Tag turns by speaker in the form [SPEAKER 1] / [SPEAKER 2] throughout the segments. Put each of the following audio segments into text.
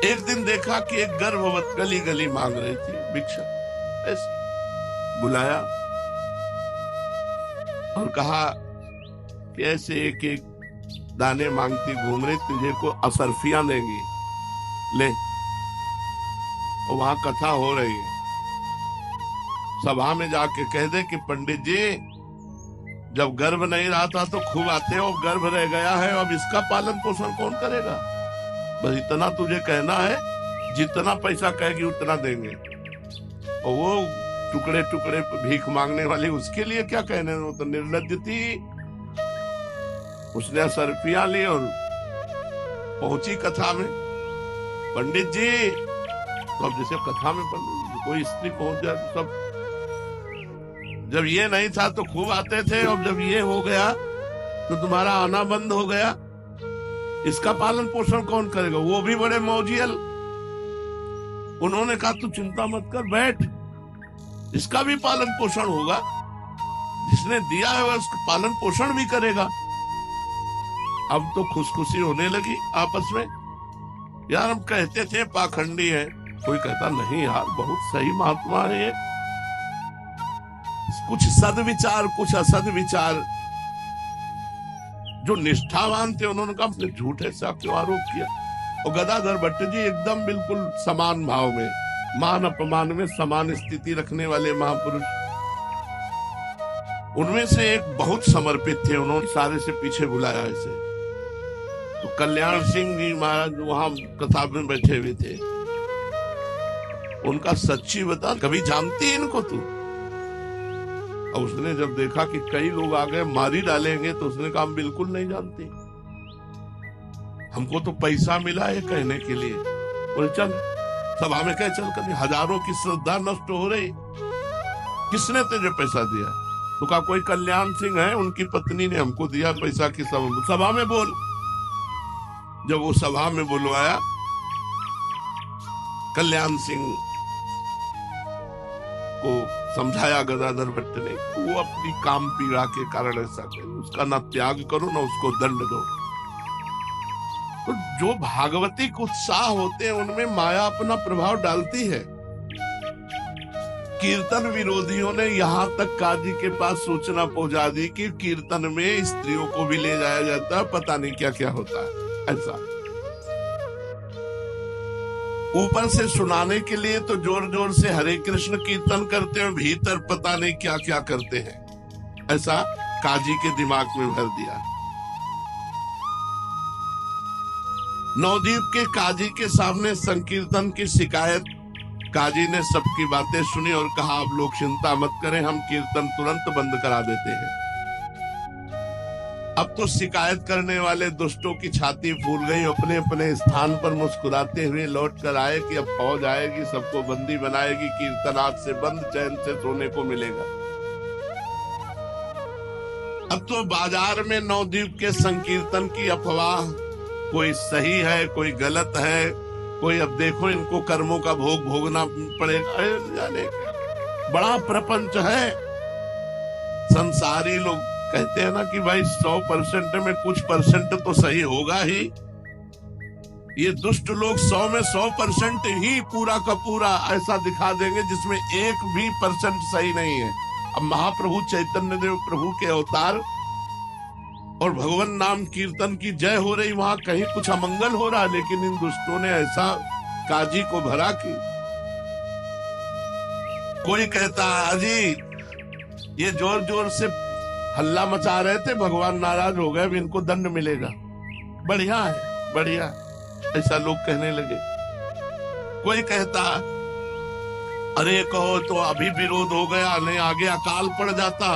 [SPEAKER 1] एक दिन देखा कि एक गर्भवती गली गली मांग रही थी भिक्षा। ऐसे बुलाया और कहा कि ऐसे एक एक दाने मांगती घूम रही, तुझे को असरफियां देंगी, ले। और वहां कथा हो रही है, सभा में जाके कह दे कि पंडित जी, जब गर्भ नहीं रहा था तो खूब आते हो, गर्भ रह गया है, अब इसका पालन पोषण कौन करेगा? बस इतना तुझे कहना है, जितना पैसा कहेगी उतना देंगे। और वो टुकड़े टुकड़े भीख मांगने वाली, उसके लिए क्या कहने, वो तो निर्लज्ज थी। उसने असरफियां ली और पहुंची कथा में, पंडित जी। तो अब जैसे कथा में कोई स्त्री पहुंच जाए तो सब, जब ये नहीं था तो खूब आते थे, और जब ये हो गया तो तुम्हारा आना बंद हो गया, इसका पालन पोषण कौन करेगा? वो भी बड़े मौजियल। उन्होंने कहा तू चिंता मत कर, बैठ, इसका भी पालन पोषण होगा, जिसने दिया है वह उसका पालन पोषण भी करेगा। अब तो खुशखुशी होने लगी आपस में। यार हम कहते थे पाखंडी है, कोई कहता नहीं यार बहुत सही महात्मा है ये, कुछ सदविचार कुछ असद विचार। जो निष्ठावान थे उन्होंने कहा अपने झूठे से क्यों आरोप किया। और गदाधर भट्ट जी एकदम बिल्कुल समान भाव में, मान अपमान में समान स्थिति रखने वाले महापुरुष। उनमें से एक बहुत समर्पित थे, उन्होंने सारे से पीछे बुलाया ऐसे। तो कल्याण सिंह जी महाराज वहां कथा में बैठे हुए थे। उनका सच्ची बता, कभी जानती इनको तू? और उसने जब देखा कि कई लोग आ गए मारी डालेंगे, तो उसने कहा हम बिल्कुल नहीं जानती, हमको तो पैसा मिला है कहने के लिए। बोले चल, सभा में कह चल, कभी हजारों की श्रद्धा नष्ट हो रही, किसने तुझे पैसा दिया? तो कहा कोई कल्याण सिंह है, उनकी पत्नी ने हमको दिया पैसा की सभा में बोल। जब वो सभा में बुलवाया कल्याण सिंह को समझाया गदाधर भट्ट ने, वो अपनी काम पीड़ा के कारण ऐसा करे, उसका ना त्याग करो ना उसको दंड दो। तो जो भागवतिक उत्साह होते हैं उनमें माया अपना प्रभाव डालती है। कीर्तन विरोधियों ने यहाँ तक काजी के पास सूचना पहुंचा दी कि कीर्तन में स्त्रियों को भी ले जाया जाता है, पता नहीं क्या क्या होता है। ऐसा ऊपर से सुनाने के लिए तो जोर जोर से हरे कृष्ण कीर्तन करते हैं, भीतर पता नहीं क्या क्या करते हैं। ऐसा काजी के दिमाग में भर दिया। नवदीप के काजी के सामने संकीर्तन की शिकायत, काजी ने सबकी बातें सुनी और कहा आप लोग चिंता मत करें, हम कीर्तन तुरंत बंद करा देते हैं। अब तो शिकायत करने वाले दुष्टों की छाती फूल गई, अपने अपने स्थान पर मुस्कुराते हुए लौट कर आए कि अब फौज आएगी, सबको बंदी बनाएगी, कीर्तन आज से बंद, चैन से सोने को मिलेगा। अब तो बाजार में नवदीप के संकीर्तन की अफवाह, कोई सही है कोई गलत है, कोई अब देखो इनको कर्मों का भोग भोगना पड़ेगा, जाने बड़ा प्रपंच है। संसारी लोग कहते हैं ना कि भाई 100% में कुछ परसेंट तो सही होगा ही। ये दुष्ट लोग 100 में 100% ही पूरा का पूरा ऐसा दिखा देंगे जिसमें 1% सही नहीं है। अब महाप्रभु चैतन्य देव प्रभु के अवतार और भगवान नाम कीर्तन की जय हो रही, वहां कहीं कुछ अमंगल हो रहा, लेकिन इन दुष्टों ने ऐसा काजी को भरा कि कोई कहता अजी ये जोर जोर से हल्ला मचा रहे थे, भगवान नाराज हो गए, इनको दंड मिलेगा, बढ़िया है बढ़िया, ऐसा लोग कहने लगे। कोई कहता अरे कहो तो अभी विरोध हो गया, नहीं आगे अकाल पड़ जाता।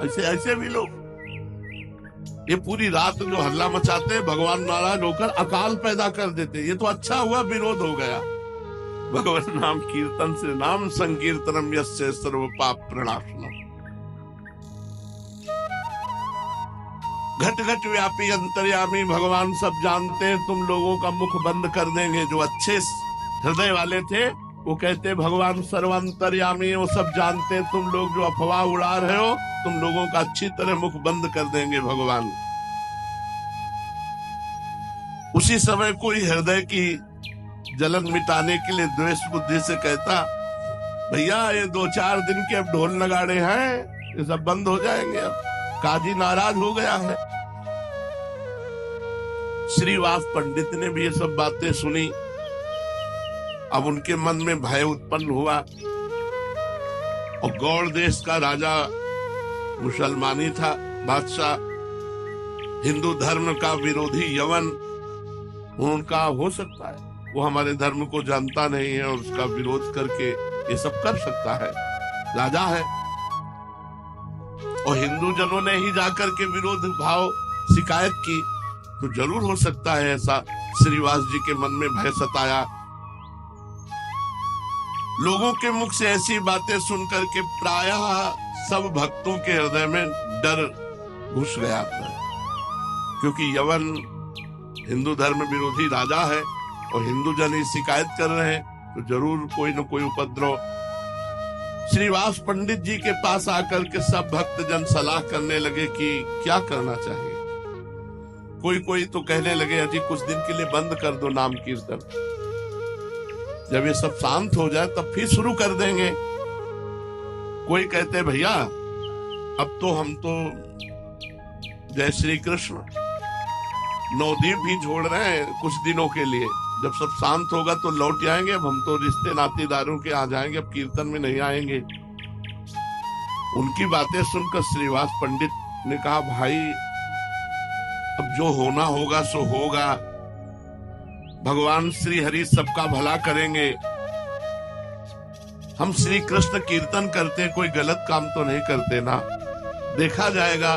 [SPEAKER 1] ऐसे ऐसे भी लोग ये पूरी रात जो हल्ला मचाते, भगवान नाराज होकर अकाल पैदा कर देते। ये तो अच्छा हुआ विरोध हो गया। भगवान नाम कीर्तन से, नाम संकीर्तनम यस्य सर्व पाप प्रणाशनम। घट घट व्यापी अंतर्यामी, भगवान सब जानते हैं, तुम लोगों का मुख बंद कर देंगे। जो अच्छे हृदय वाले थे वो कहते भगवान सर्वांतर्यामी, वो सब जानते हैं, तुम लोग जो अफवाह उड़ा रहे हो, तुम लोगों का अच्छी तरह मुख बंद कर देंगे भगवान। उसी समय कोई हृदय की जलन मिटाने के लिए द्वेष बुद्धि से कहता, भैया ये 2-4 दिन के अब ढोल नगाड़े हैं, ये सब बंद हो जाएंगे। अब काजी नाराज हो गया है। श्रीवास पंडित ने भी ये सब बातें सुनी। अब उनके मन में भय उत्पन्न हुआ। और गौड़ देश का राजा मुसलमानी था, बादशाह, हिंदू धर्म का विरोधी यवन। उनका हो सकता है वो हमारे धर्म को जानता नहीं है और उसका विरोध करके ये सब कर सकता है, राजा है। और हिंदू जनों ने ही जाकर के विरोध भाव शिकायत की, तो जरूर हो सकता है ऐसा। श्रीवास जी के मन में भय सताया। लोगों के मुख से ऐसी बातें सुनकर के प्रायः सब भक्तों के हृदय में डर घुस गया था, क्योंकि यवन हिंदू धर्म विरोधी राजा है और हिंदू जन ही शिकायत कर रहे हैं, तो जरूर कोई न कोई उपद्रव। श्रीवास पंडित जी के पास आकर के सब भक्त जन सलाह करने लगे कि क्या करना चाहिए। कोई तो कहने लगे, अजी कुछ दिन के लिए बंद कर दो नाम कीर्तन, जब ये सब शांत हो जाए तब फिर शुरू कर देंगे। कोई कहते, भैया अब तो हम तो जय श्री कृष्ण नवदीप भी छोड़ रहे हैं कुछ दिनों के लिए, जब सब शांत होगा तो लौट आएंगे। अब हम तो रिश्ते नातेदारों के आ जाएंगे, अब कीर्तन में नहीं आएंगे। उनकी बातें सुनकर श्रीवास पंडित ने कहा, भाई अब जो होना होगा सो होगा, भगवान श्री हरि सबका भला करेंगे। हम श्री कृष्ण कीर्तन करते, कोई गलत काम तो नहीं करते ना, देखा जाएगा।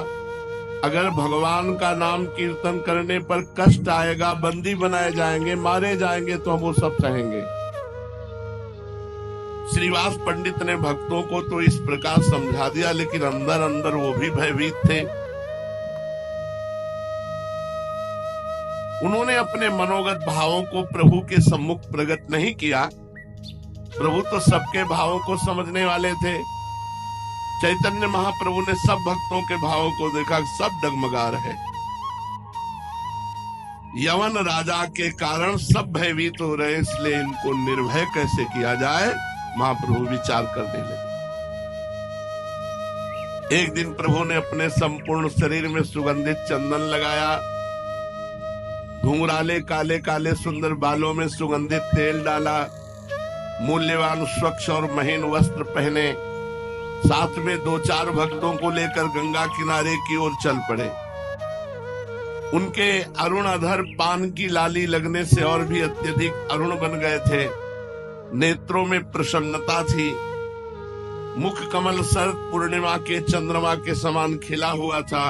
[SPEAKER 1] अगर भगवान का नाम कीर्तन करने पर कष्ट आएगा, बंदी बनाए जाएंगे, मारे जाएंगे, तो हम वो सब सहेंगे। श्रीवास पंडित ने भक्तों को तो इस प्रकार समझा दिया, लेकिन अंदर अंदर वो भी भयभीत थे। उन्होंने अपने मनोगत भावों को प्रभु के सम्मुख प्रकट नहीं किया। प्रभु तो सबके भावों को समझने वाले थे। चैतन्य महाप्रभु ने सब भक्तों के भावों को देखा, सब डगमगा रहे। यवन राजा के कारण सब भयभीत हो रहे, इसलिए इनको निर्भय कैसे किया जाए, महाप्रभु विचार करने लगे। एक दिन प्रभु ने अपने संपूर्ण शरीर में सुगंधित चंदन लगाया, घुंघराले काले काले सुंदर बालों में सुगंधित तेल डाला, मूल्यवान स्वच्छ और महीन वस्त्र पहने, साथ में 2-4 भक्तों को लेकर गंगा किनारे की ओर चल पड़े। उनके अरुण अधर पान की लाली लगने से और भी अत्यधिक अरुण बन गए थे। नेत्रों में प्रसन्नता थी। मुख कमल शरद पूर्णिमा के चंद्रमा के समान खिला हुआ था।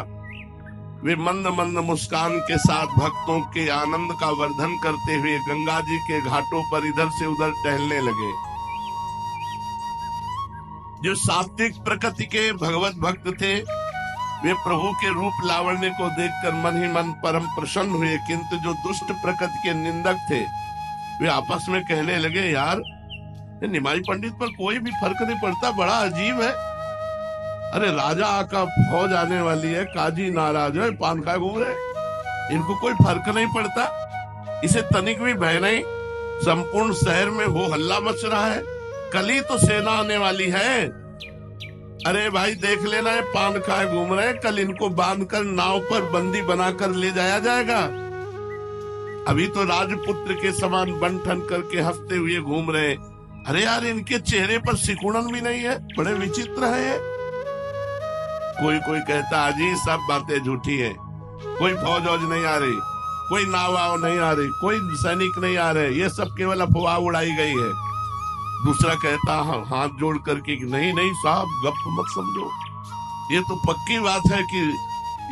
[SPEAKER 1] वे मंद मंद मुस्कान के साथ भक्तों के आनंद का वर्धन करते हुए गंगा जी के घाटों पर इधर से उधर टहलने लगे। जो सात्विक प्रकृति के भगवत भक्त थे, वे प्रभु के रूप लावण्य को देखकर मन ही मन परम प्रसन्न हुए, किंतु जो दुष्ट प्रकृति के निंदक थे, वे आपस में कहने लगे, यार निमाई पंडित पर कोई भी फर्क नहीं पड़ता, बड़ा अजीब है। अरे राजा का फौज आने वाली है, काजी नाराज है, पान खाए घूम रहे, इनको कोई फर्क नहीं पड़ता, इसे तनिक भी भय नहीं। संपूर्ण शहर में हो हल्ला मच रहा है, कल ही तो सेना आने वाली है। अरे भाई देख लेना, है पान खाए घूम रहे, कल इनको बांधकर नाव पर बंदी बनाकर ले जाया जाएगा। अभी तो राजपुत्र के समान बन ठन करके हंसते हुए घूम रहे। अरे यार इनके चेहरे पर सिकुड़न भी नहीं है, बड़े विचित्र है। कोई कहता अजी सब बातें झूठी है, कोई फौज नहीं आ रही, कोई नाव नहीं आ रही, कोई सैनिक नहीं आ रहे, ये सब केवल अफवाह उड़ाई गई है। दूसरा कहता हाथ जोड़ करके नहीं साहब गप मत समझो, ये तो पक्की बात है कि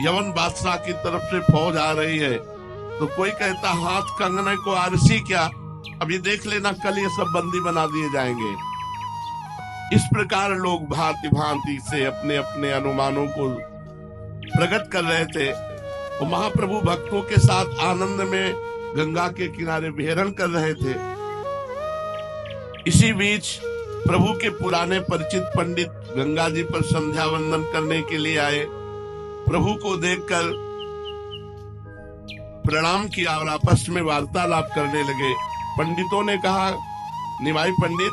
[SPEAKER 1] यवन बादशाह की तरफ से फौज आ रही है। तो कोई कहता हाथ कंगने को आरसी क्या, अभी देख लेना कल ये सब बंदी बना दिए जाएंगे। इस प्रकार लोग भांति भांति से अपने अपने अनुमानों को प्रकट कर रहे थे। और महाप्रभु भक्तों के साथ आनंद में गंगा के किनारे विहरण कर रहे थे। इसी बीच प्रभु के पुराने परिचित पंडित गंगा जी पर संध्या वंदन करने के लिए आए। प्रभु को देखकर प्रणाम किया और आपस में वार्तालाप करने लगे। पंडितों ने कहा, निमाई पंडित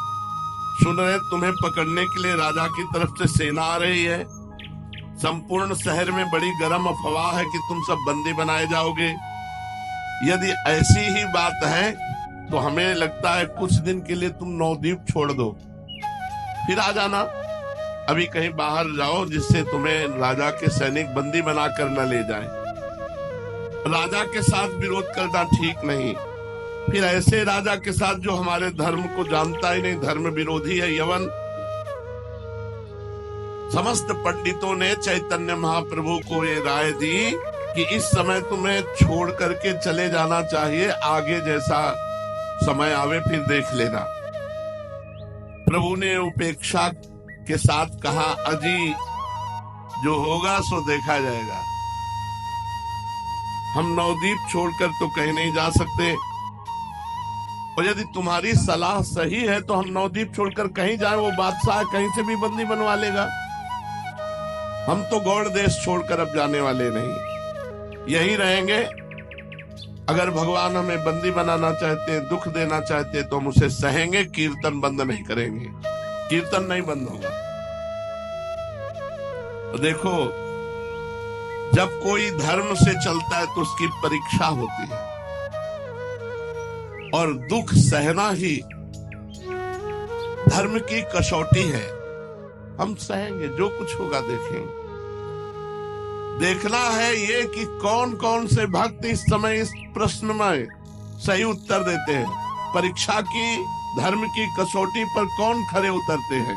[SPEAKER 1] सुन रहे, तुम्हें पकड़ने के लिए राजा की तरफ से सेना आ रही है। संपूर्ण शहर में बड़ी गर्म अफवाह है कि तुम सब बंदी बनाए जाओगे। यदि ऐसी ही बात है तो हमें लगता है कुछ दिन के लिए तुम नवद्वीप छोड़ दो, फिर आ जाना। अभी कहीं बाहर जाओ जिससे तुम्हें राजा के सैनिक बंदी बनाकर न ले जाएं। राजा के साथ विरोध करना ठीक नहीं, फिर ऐसे राजा के साथ जो हमारे धर्म को जानता ही नहीं, धर्म विरोधी है, यवन। समस्त पंडितों ने चैतन्य महाप्रभु को ये राय दी कि इस समय तुम्हें छोड़ करके चले जाना चाहिए, आगे जैसा समय आवे फिर देख लेना। प्रभु ने उपेक्षा के साथ कहा, अजी जो होगा सो देखा जाएगा। हम नवद्वीप छोड़कर तो कहीं नहीं जा सकते, और यदि तुम्हारी सलाह सही है तो हम नवद्वीप छोड़कर कहीं जाएं, वो बादशाह कहीं से भी बंदी बनवा लेगा। हम तो गौड़ देश छोड़कर अब जाने वाले नहीं, यहीं रहेंगे। अगर भगवान हमें बंदी बनाना चाहते, दुख देना चाहते तो हम उसे सहेंगे, कीर्तन बंद नहीं करेंगे, कीर्तन नहीं बंद होगा। देखो, जब कोई धर्म से चलता है तो उसकी परीक्षा होती है, और दुख सहना ही धर्म की कसौटी है। हम सहेंगे, जो कुछ होगा देखेंगे। देखना है ये कि कौन कौन से भक्त इस समय इस प्रश्न में सही उत्तर देते हैं। परीक्षा की, धर्म की कसौटी पर कौन खरे उतरते हैं।